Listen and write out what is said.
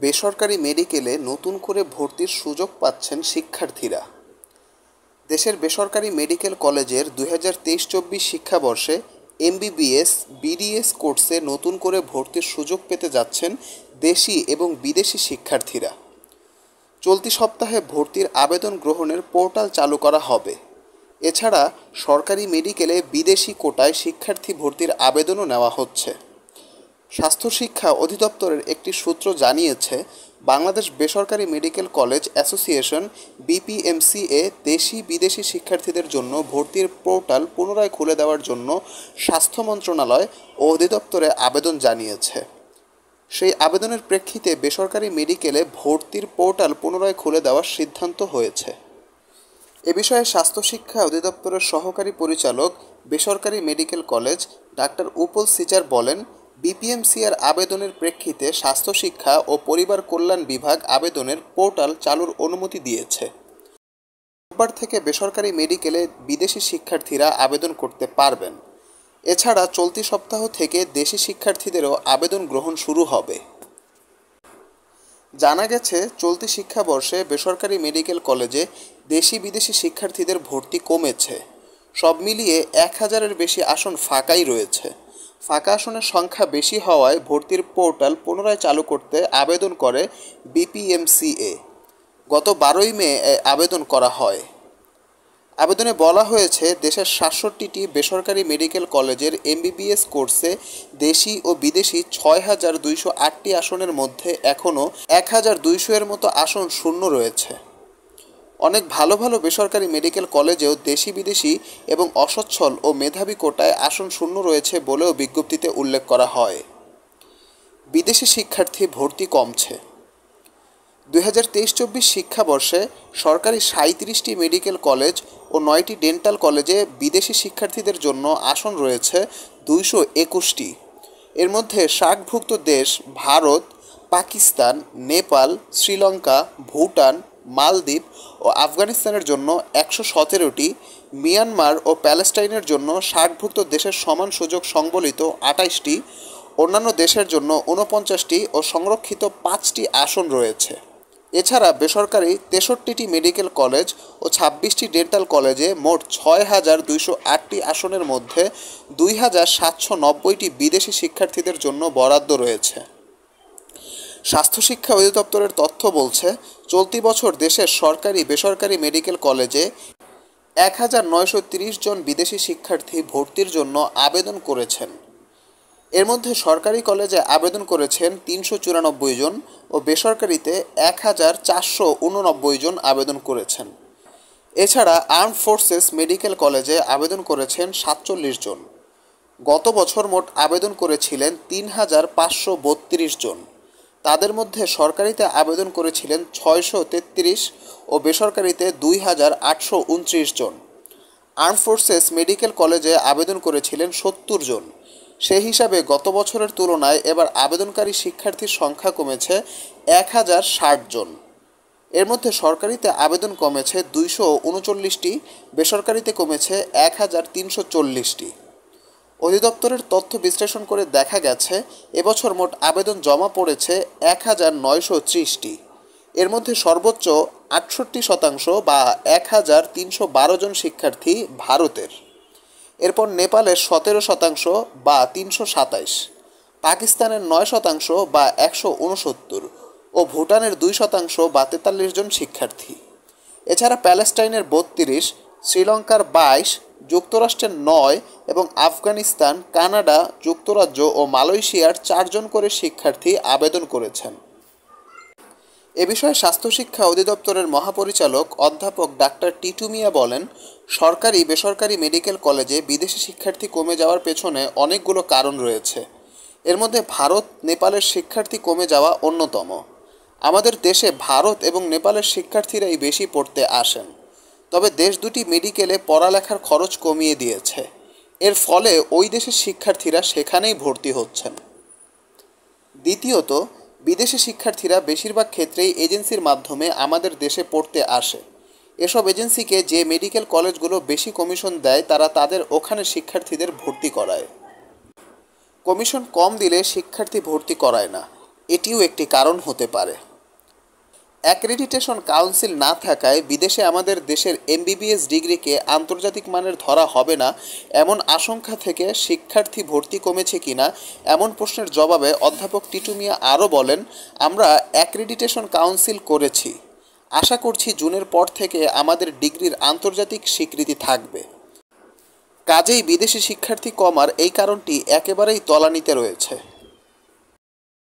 বেসরকারি মেডিকেলে নতুন করে ভর্তির সুযোগ পাচ্ছেন শিক্ষার্থীরা। দেশের বেসরকারি মেডিকেল কলেজের 2023-24 শিক্ষাবর্ষে এমবিবিএস, বিডিএস কোর্সে নতুন করে ভর্তির সুযোগ পেতে যাচ্ছেন দেশি এবং বিদেশি শিক্ষার্থীরা। চলতি সপ্তাহে ভর্তির আবেদন গ্রহণের পোর্টাল চালু করা হবে। এছাড়া সরকারি মেডিকেলে বিদেশি কোটায় শিক্ষার্থী ভর্তির আবেদনও নেওয়া হচ্ছে। স্বাস্থ্য শিক্ষা অধিদপ্তরের একটি সূত্র জানিয়েছে, বাংলাদেশ বেসরকারি মেডিকেল কলেজ অ্যাসোসিয়েশন বিপিএমসিএ দেশি বিদেশি শিক্ষার্থীদের জন্য ভর্তির পোর্টাল পুনরায় খুলে দেওয়ার জন্য স্বাস্থ্য মন্ত্রণালয় ও অধিদপ্তরে আবেদন জানিয়েছে। সেই আবেদনের প্রেক্ষিতে বেসরকারি মেডিকেলে ভর্তির পোর্টাল পুনরায় খুলে দেওয়ার সিদ্ধান্ত হয়েছে। এ বিষয়ে স্বাস্থ্য শিক্ষা অধিদপ্তরের সহকারী পরিচালক, বেসরকারি মেডিকেল কলেজ ডাক্তার উপল সিচার বলেন, বিপিএমসিআর আবেদনের প্রেক্ষিতে স্বাস্থ্য শিক্ষা ও পরিবার কল্যাণ বিভাগ আবেদনের পোর্টাল চালুর অনুমতি দিয়েছে। রোববার থেকে বেসরকারি মেডিকেলে বিদেশি শিক্ষার্থীরা আবেদন করতে পারবেন। এছাড়া চলতি সপ্তাহ থেকে দেশি শিক্ষার্থীদেরও আবেদন গ্রহণ শুরু হবে। জানা গেছে, চলতি শিক্ষাবর্ষে বেসরকারি মেডিকেল কলেজে দেশি বিদেশি শিক্ষার্থীদের ভর্তি কমেছে। সব মিলিয়ে 1000-এর বেশি আসন ফাঁকাই রয়েছে। ফাঁকা আসনের সংখ্যা বেশি হওয়ায় ভর্তির পোর্টাল পুনরায় চালু করতে আবেদন করে বিপিএমসিএ। গত 12ই মে আবেদন করা হয়। আবেদনে বলা হয়েছে, দেশের 67টি বেসরকারি মেডিকেল কলেজের এমবিবিএস কোর্সে দেশি ও বিদেশি 6208টি আসনের মধ্যে এখনও 1200-এর মতো আসন শূন্য রয়েছে। অনেক ভালো ভালো বেসরকারি মেডিকেল কলেজেও দেশি বিদেশি এবং অসচ্ছল ও মেধাবী কোটায় আসন শূন্য রয়েছে বলেও বিজ্ঞপ্তিতে উল্লেখ করা হয়। বিদেশি শিক্ষার্থী ভর্তি কমছে। 2023-24 শিক্ষাবর্ষে সরকারি 37টি মেডিকেল কলেজ ও 9টি ডেন্টাল কলেজে বিদেশি শিক্ষার্থীদের জন্য আসন রয়েছে 221টি। এর মধ্যে সার্কভুক্ত দেশ ভারত, পাকিস্তান, নেপাল, শ্রীলঙ্কা, ভুটান, মালদ্বীপ ও আফগানিস্তানের জন্য 117টি, মিয়ানমার ও প্যালেস্টাইনের জন্য সার্কভুক্ত দেশের সমান সুযোগ সংবলিত 28টি, অন্যান্য দেশের জন্য 49টি ও সংরক্ষিত 5টি আসন রয়েছে। এছাড়া বেসরকারি 63টি মেডিকেল কলেজ ও 26টি ডেন্টাল কলেজে মোট 6208টি আসনের মধ্যে 2790টি বিদেশি শিক্ষার্থীদের জন্য বরাদ্দ রয়েছে। স্বাস্থ্য শিক্ষা অধিদপ্তরের তথ্য বলছে, চলতি বছর দেশের সরকারি বেসরকারি মেডিকেল কলেজে 1930 জন বিদেশি শিক্ষার্থী ভর্তির জন্য আবেদন করেছেন। এর মধ্যে সরকারি কলেজে আবেদন করেছেন 394 জন ও বেসরকারিতে 1489 জন আবেদন করেছেন। এছাড়া আর্মড ফোর্সেস মেডিকেল কলেজে আবেদন করেছেন 47 জন। গত বছর মোট আবেদন করেছিলেন 3532 জন। তাদের মধ্যে সরকারিতে আবেদন করেছিলেন 633 ও বেসরকারিতে 2829 জন। আর্মড ফোর্সেস মেডিকেল কলেজে আবেদন করেছিলেন 70 জন। সেই হিসাবে গত বছরের তুলনায় এবার আবেদনকারী শিক্ষার্থীর সংখ্যা কমেছে 1060 জন। এর মধ্যে সরকারিতে আবেদন কমেছে 239টি, বেসরকারিতে কমেছে 1340টি। অধিদপ্তরের তথ্য বিশ্লেষণ করে দেখা গেছে, এবছর মোট আবেদন জমা পড়েছে 1930টি। এর মধ্যে সর্বোচ্চ 68% বা 1312 জন শিক্ষার্থী ভারতের। এরপর নেপালের 17% বা 327, পাকিস্তানের 9% বা 169 ও ভুটানের 2% বা 43 জন শিক্ষার্থী। এছাড়া প্যালেস্টাইনের 32, শ্রীলঙ্কার 22, যুক্তরাষ্ট্রের 9 এবং আফগানিস্তান, কানাডা, যুক্তরাজ্য ও মালয়েশিয়ার 4 জন করে শিক্ষার্থী আবেদন করেছেন। এ বিষয়ে স্বাস্থ্য শিক্ষা অধিদপ্তরের মহাপরিচালক অধ্যাপক ডাক্তার টিটু মিয়া বলেন, সরকারি বেসরকারি মেডিকেল কলেজে বিদেশি শিক্ষার্থী কমে যাওয়ার পেছনে অনেকগুলো কারণ রয়েছে। এর মধ্যে ভারত, নেপালের শিক্ষার্থী কমে যাওয়া অন্যতম। আমাদের দেশে ভারত এবং নেপালের শিক্ষার্থীরাই বেশি পড়তে আসেন। তবে দেশ দুটি মেডিকেলে পড়ালেখার খরচ কমিয়ে দিয়েছে। এর ফলে ওই দেশের শিক্ষার্থীরা সেখানেই ভর্তি হচ্ছেন। দ্বিতীয়ত, বিদেশি শিক্ষার্থীরা বেশিরভাগ ক্ষেত্রেই এজেন্সির মাধ্যমে আমাদের দেশে পড়তে আসে। এসব এজেন্সিকে যে মেডিকেল কলেজগুলো বেশি কমিশন দেয়, তারা তাদের ওখানে শিক্ষার্থীদের ভর্তি করায়। কমিশন কম দিলে শিক্ষার্থী ভর্তি করায় না। এটিও একটি কারণ হতে পারে। অ্যাক্রেডিটেশন কাউন্সিল না থাকায় বিদেশে আমাদের দেশের এমবিবিএস ডিগ্রিকে আন্তর্জাতিক মানের ধরা হবে না এমন আশঙ্কা থেকে শিক্ষার্থী ভর্তি কমেছে কিনা এমন প্রশ্নের জবাবে অধ্যাপক টিটু মিয়া আরও বলেন, আমরা অ্যাক্রেডিটেশন কাউন্সিল করেছি, আশা করছি জুনের পর থেকে আমাদের ডিগ্রির আন্তর্জাতিক স্বীকৃতি থাকবে। কাজেই বিদেশি শিক্ষার্থী কমার এই কারণটি একেবারেই তলানিতে রয়েছে।